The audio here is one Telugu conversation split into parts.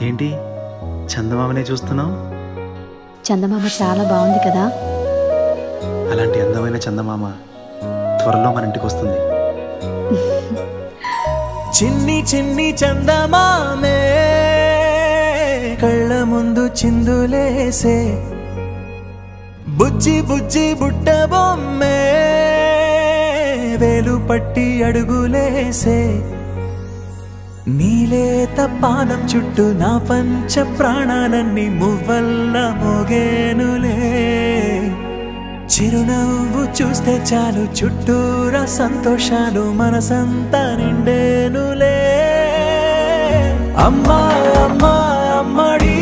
ఏంటి చందమామనే చూస్తున్నావు? చందమామ చాలా బాగుంది కదా. అలాంటి అందమైన చందమామ త్వరలో మన ఇంటికి వస్తుంది. చిన్ని చిన్ని చందమామే కళ్ళ ముందు చిందులేసే, బుజ్జి బుజ్జి బుట్ట బొమ్మే వేలు పట్టి అడుగులేసే, నీలేత పానం చుట్టూ నా పంచ ప్రాణాలన్నీ మువ్వల్ల మోగేనులే, చిరునవ్వు చూస్తే చాలు చుట్టూరా సంతోషాలు మనసంతా నిండేనులే. అమ్మా అమ్మా అమ్మడి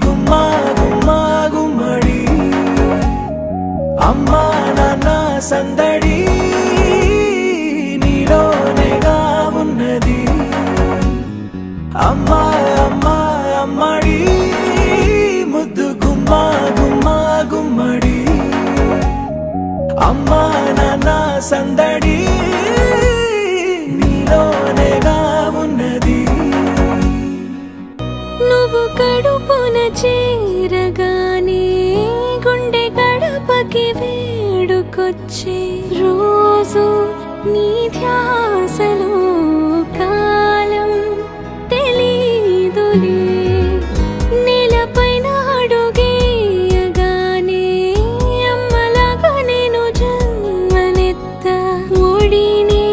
గుమ్మా గుమ్మా గుమ్మడి, అమ్మా నాన్న సందడి నీలోనేగా ఉన్నది. అమ్మా అమ్మా అమ్మడి ముద్దు గుమ్మా గుమ్మా గుమ్మడి, అమ్మా నాన్న సందడి నీలోనేగా ఉన్నది. నువ్వు కడుపున చేరగానే గుండె గడపకి వేడుకొచ్చే, రోజు నీ ధ్యాసలో కాలం తెలీదులే, నేలపైన అడుగేయగానే అమ్మలాగా నేను జన్మనెత్త, ఒడిని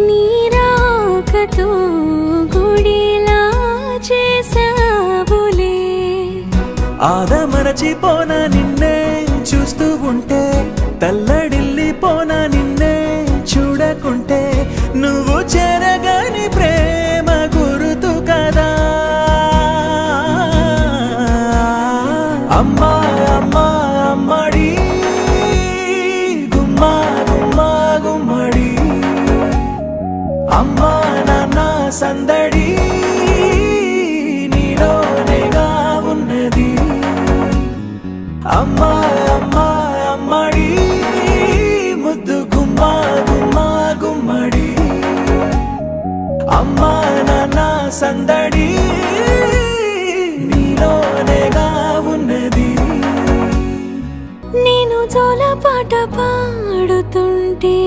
నీ రాకతో గుడిలా చేసావులే. ఆదమరచిపోన నిన్నే చూస్తూ ఉంటే, తల్లడిల్లిపోన నిన్నే చూడకుంటే, నువ్వు చెరగని ప్రేమ గురుతు కదా. అమ్మా అమ్మా అమ్మడి గుమ్మా గుమ్మా గుమ్మడి, అమ్మా నాన్న సందడి నీలోనేగా ఉన్నది. అమ్మా అమ్మా అమ్మడి ముద్దు గుమ్మా గుమ్మా గుమ్మడి, అమ్మా నాన్న సందడి నీలోనేగా ఉన్నది. నేను జోలపాట పాడుతుంటే,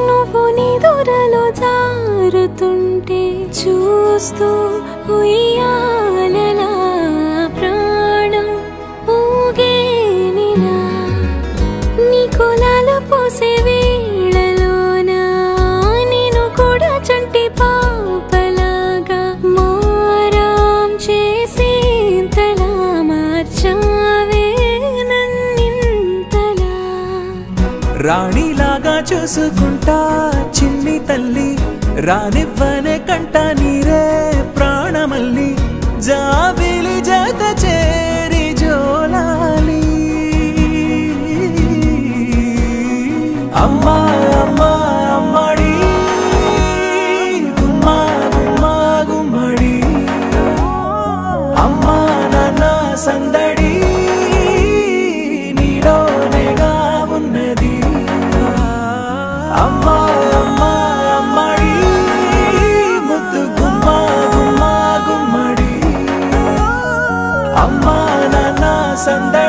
నువ్వు నీ దూరలో జారుతుంటే, చూస్తూ ఉయ్యాలలా ప్రాణం ఊగేనిలా, నీ కులాల పోసే వేళలోన నేను కూడా చంటి పాపలాగా మారాం చేసేంతలా మార్చావే నన్నింతలా. రాణిలాగా చూసుకుంటా చిన్ని తల్లి, రానివ్వనే కంట నీరే ప్రాణమల్లి, జాబిలి జత చేరి జోలాలి. అమ్మా అమ్మా అమ్మడి గుమ్మా గుమ్మా గుమ్మడి, అమ్మా నాన్న సందడి నీలోనేగా ఉన్నది. అమ్మా అమ్మా అమ్మడి ముద్దు గుమ్మా గుమ్మా గుమ్మడి, అమ్మా నాన్న సందడి